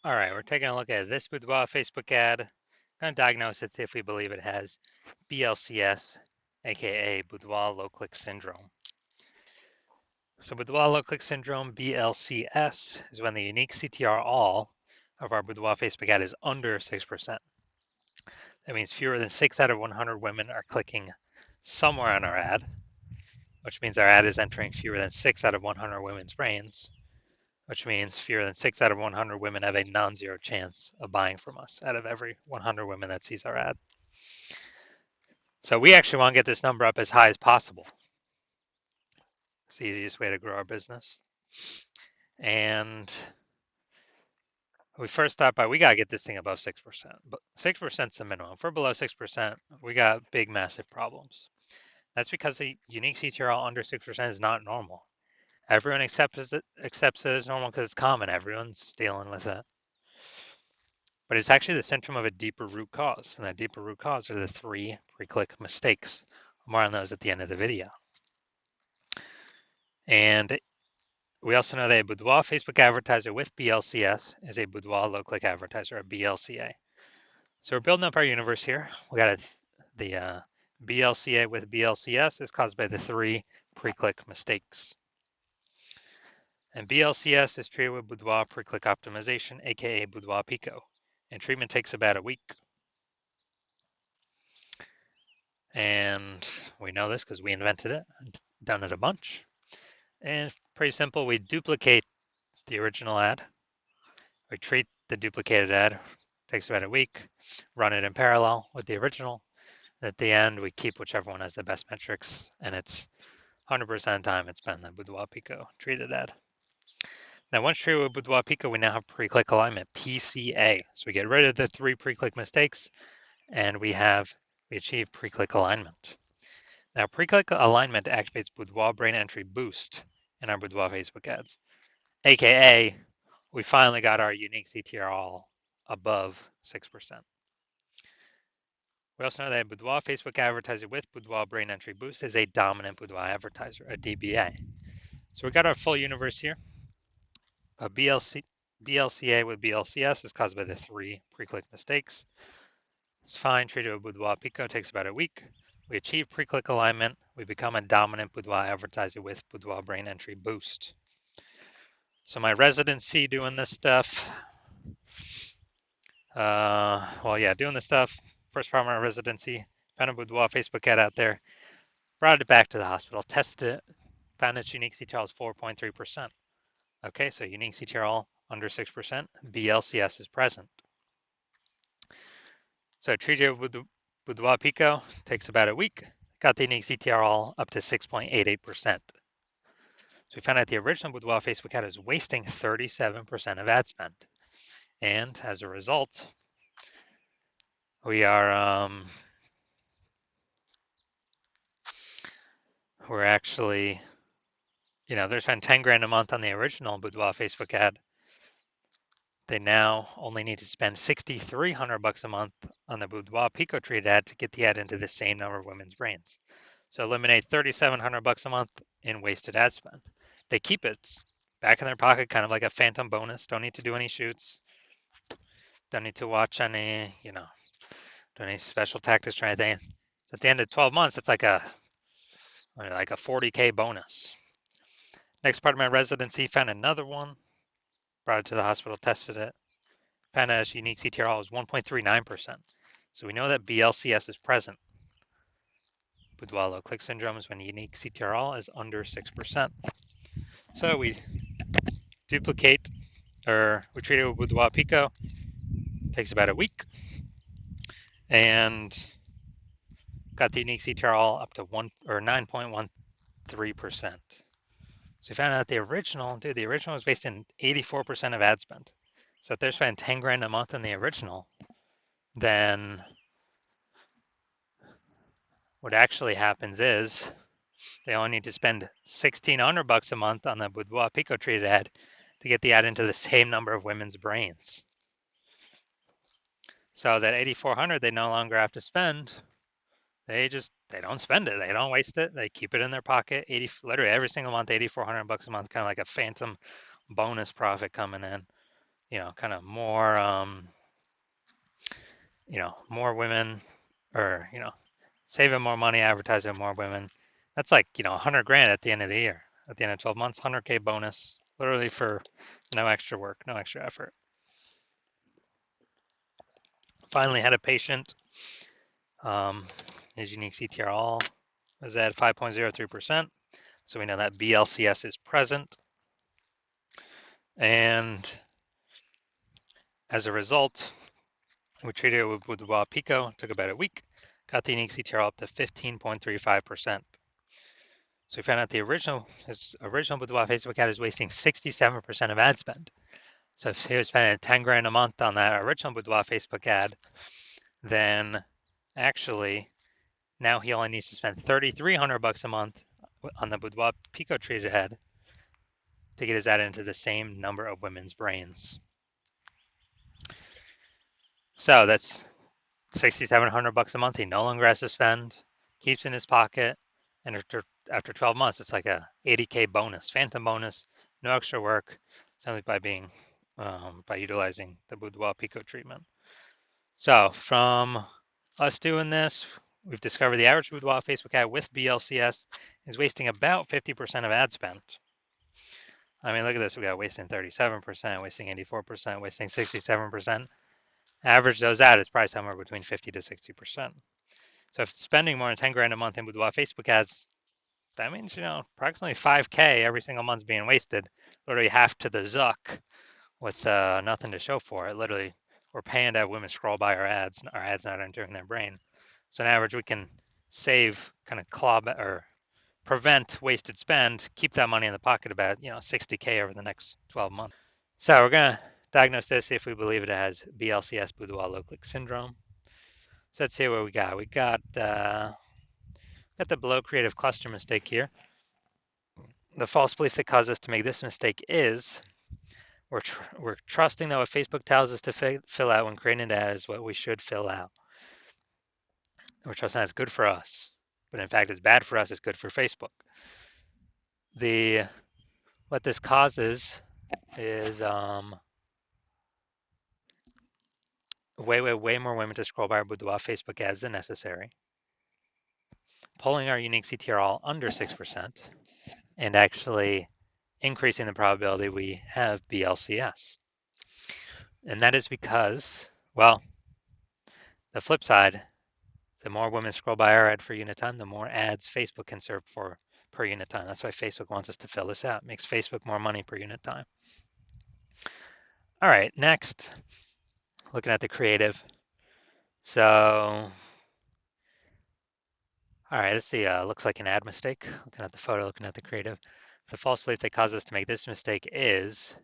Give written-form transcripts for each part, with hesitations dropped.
All right, we're taking a look at this Boudoir Facebook ad. Going to diagnose it, see if we believe it has BLCS, aka Boudoir Low Click Syndrome. So Boudoir Low Click Syndrome, BLCS, is when the unique CTR all of our Boudoir Facebook ad is under 6%. That means fewer than 6 out of 100 women are clicking somewhere on our ad, which means our ad is entering fewer than 6 out of 100 women's brains, which means fewer than 6 out of 100 women have a non-zero chance of buying from us out of every 100 women that sees our ad. So we actually want to get this number up as high as possible. It's the easiest way to grow our business. And we first start by, we got to get this thing above 6%. But 6% is the minimum. If we're below 6%, we got big, massive problems. That's because the unique CTRL under 6% is not normal. Everyone accepts it as normal because it's common. Everyone's dealing with it. But it's actually the symptom of a deeper root cause. And that deeper root cause are the 3 pre-click mistakes. More on those at the end of the video. And we also know that a Boudoir Facebook advertiser with BLCS is a Boudoir low click advertiser, a BLCA. So we're building up our universe here. We got the BLCA with BLCS is caused by the 3 pre-click mistakes. And BLCS is treated with Boudoir pre-click optimization, aka Boudoir Pico. And treatment takes about a week. And we know this because we invented it, done it a bunch. And pretty simple, we duplicate the original ad. We treat the duplicated ad, takes about a week, run it in parallel with the original. At the end, we keep whichever one has the best metrics, and it's 100% of the time it's been the Boudoir Pico treated ad. Now, once treated with Boudoir Pico, we now have pre-click alignment, PCA. So we get rid of the 3 pre-click mistakes, and we achieve pre-click alignment. Now, pre-click alignment activates Boudoir brain entry boost in our Boudoir Facebook ads, aka we finally got our unique CTR all above 6%. We also know that Boudoir Facebook advertiser with Boudoir brain entry boost is a dominant Boudoir advertiser, a DBA. So we got our full universe here. A BLCA with BLCS is caused by the 3 pre-click mistakes. It's fine, treated with Boudoir Pico, takes about a week. We achieve pre-click alignment. We become a dominant Boudoir advertiser with Boudoir brain entry boost. So my residency doing this stuff. Doing this stuff. First part of my residency, found a Boudoir Facebook ad out there, brought it back to the hospital, tested it, found its unique CTRL is 4.3%. Okay, so unique CTRL under 6%, BLCS is present. So treated with Boudoir Pico, takes about a week, got the unique CTRL up to 6.88%. So we found out the original Boudoir Facebook ad is wasting 37% of ad spend. And as a result, we are we're actually, they're spending 10 grand a month on the original Boudoir Facebook ad. They now only need to spend 6,300 bucks a month on the Boudoir Pico treated ad to get the ad into the same number of women's brains. So eliminate 3,700 bucks a month in wasted ad spend. They keep it back in their pocket, kind of like a phantom bonus. Don't need to do any shoots. Don't need to watch any, do any special tactics or anything. At the end of 12 months, it's like a 40K bonus. Next part of my residency, found another one, brought it to the hospital, tested it, found out its unique CTRL was 1.39%. So we know that BLCS is present. Boudoir low click syndrome is when unique CTRL is under 6%. So we duplicate, or we treat it with Boudoir Pico, takes about a week, and got the unique CTRL up to 9.13%. So we found out the original was wasting 84% of ad spend. So if they're spending 10 grand a month on the original, then what actually happens is they only need to spend 1,600 bucks a month on the Boudoir Pico treated ad to get the ad into the same number of women's brains. So that 8,400 they no longer have to spend. They don't spend it. They don't waste it. They keep it in their pocket. Literally every single month, 8,400 bucks a month, kind of like a phantom bonus profit coming in. kind of more, more women, or saving more money, advertising more women. That's like 100 grand at the end of the year, at the end of 12 months, 100K bonus, literally for no extra work, no extra effort. Finally had a patient. His unique CTR all was at 5.03%. So we know that BLCS is present. And as a result, we treated it with Boudoir Pico, took about a week, got the unique CTR up to 15.35%. So we found out his original Boudoir Facebook ad is wasting 67% of ad spend. So if he was spending 10 grand a month on that original Boudoir Facebook ad, then actually now he only needs to spend 3,300 bucks a month on the Boudoir Pico treated ad to get his ad into the same number of women's brains. So that's 6,700 bucks a month. He no longer has to spend, keeps in his pocket, and after 12 months, it's like a 80K bonus, phantom bonus, no extra work, simply by utilizing the Boudoir Pico treatment. So from us doing this, we've discovered the average Boudoir Facebook ad with BLCS is wasting about 50% of ad spend. I mean, look at this. We got wasting 37%, wasting 84%, wasting 67%. Average those out is probably somewhere between 50 to 60%. So if spending more than 10 grand a month in Boudoir Facebook ads, that means, approximately 5K every single month's being wasted, literally half to the zuck with nothing to show for it. Literally, we're paying to have women scroll by our ads not entering their brain. So on average, we can save, kind of or prevent wasted spend, keep that money in the pocket about 60K over the next 12 months. So we're gonna diagnose this, see if we believe it has BLCS, Boudoir low click syndrome. So let's see what we got. We got the below creative cluster mistake here. The false belief that caused us to make this mistake is we're trusting that what Facebook tells us to fill out when creating an ad is what we should fill out. We're trusting that's good for us, but in fact, it's bad for us. It's good for Facebook. What this causes is way more women to scroll by our Boudoir Facebook ads than necessary, pulling our unique CTR all under 6%, and actually increasing the probability we have BLCS. And that is because, well, the flip side, the more women scroll by our ad for unit time, the more ads Facebook can serve for per unit time. That's why Facebook wants us to fill this out. It makes Facebook more money per unit time. All right, next, looking at the creative. So, all right, let's see. Looks like an ad mistake. Looking at the photo, looking at the creative. The false belief that caused us to make this mistake is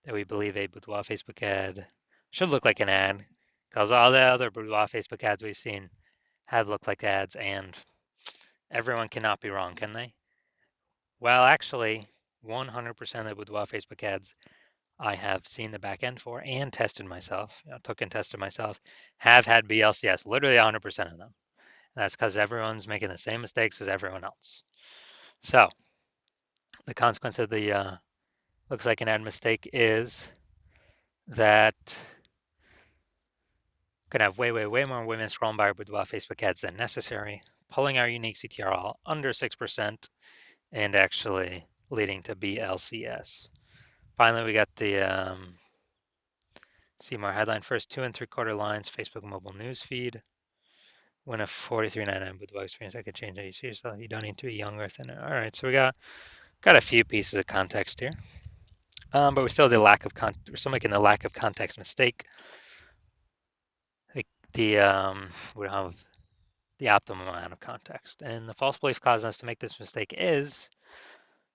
that we believe a Boudoir Facebook ad should look like an ad, because all the other Boudoir Facebook ads we've seen had looked like ads, and everyone cannot be wrong, can they? Well, actually, 100% of the Boudoir Facebook ads I have seen the back end for and tested myself, took and tested myself, have had BLCS, literally 100% of them. And that's because everyone's making the same mistakes as everyone else. So the consequence of the looks like an ad mistake is that going to have way more women scrolling by our Boudoir Facebook ads than necessary, pulling our unique CTR all under 6%, and actually leading to BLCS. Finally, we got the see more headline first 2 3/4 lines, Facebook mobile news feed. Win a $43.99 Boudoir experience that could change how you see yourself. You don't need to be younger than it. All right, so we got a few pieces of context here, but we still did we're still making the lack of context mistake. Like we don't have the optimum amount of context, and the false belief causing us to make this mistake is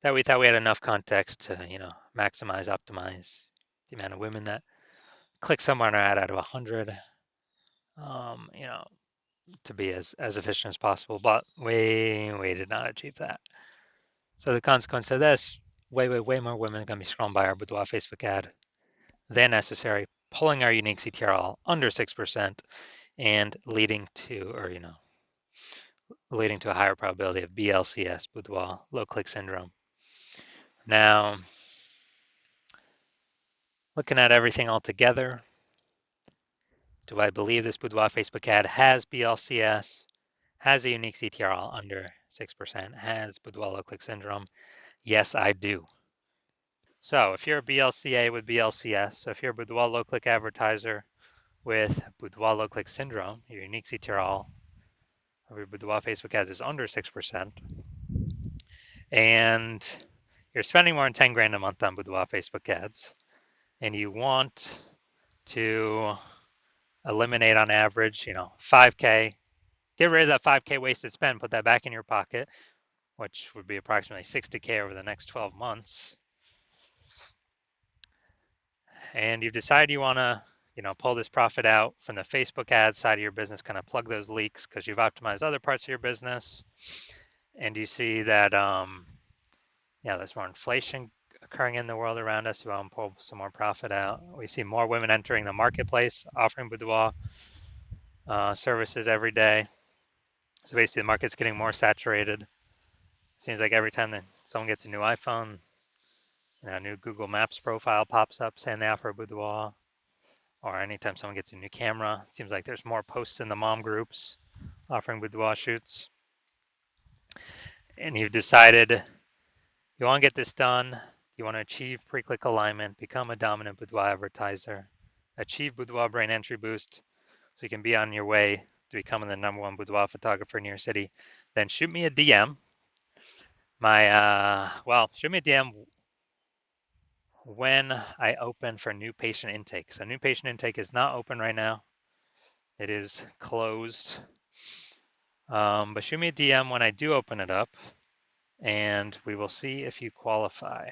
that we thought we had enough context to maximize, optimize the amount of women that click somewhere on our ad out of 100, to be as efficient as possible, but we did not achieve that. So the consequence of this, way more women are going to be scrolling by our Boudoir Facebook ad than necessary, pulling our unique CTR all under 6%, and leading to a higher probability of BLCS, Boudoir low click syndrome. Now, Looking at everything all together, do I believe this Boudoir Facebook ad has BLCS, has a unique CTRL under 6%, has Boudoir low click syndrome? Yes, I do. So if you're a BLCA with BLCS, so if you're a Boudoir low click advertiser with Boudoir low click syndrome, your unique CTRL of your Boudoir Facebook ads is under 6%, and you're spending more than 10 grand a month on Boudoir Facebook ads, and you want to eliminate on average, 5K, get rid of that 5K wasted spend, put that back in your pocket, which would be approximately 60K over the next 12 months. And you've decided you want to, pull this profit out from the Facebook ad side of your business, kind of plug those leaks because you've optimized other parts of your business. And you see that, there's more inflation occurring in the world around us. We want to pull some more profit out. We see more women entering the marketplace, offering boudoir services every day. So basically, the market's getting more saturated. Seems like every time that someone gets a new iPhone, a new Google Maps profile pops up saying they offer a boudoir, or anytime someone gets a new camera, seems like there's more posts in the mom groups offering boudoir shoots. And you've decided you want to get this done. You want to achieve pre-click alignment, become a dominant boudoir advertiser, achieve boudoir brand entry boost so you can be on your way to becoming the #1 boudoir photographer in your city. Then shoot me a DM. Shoot me a DM when I open for new patient intake. So new patient intake is not open right now. It is closed. But shoot me a DM when I do open it up, and we will see if you qualify.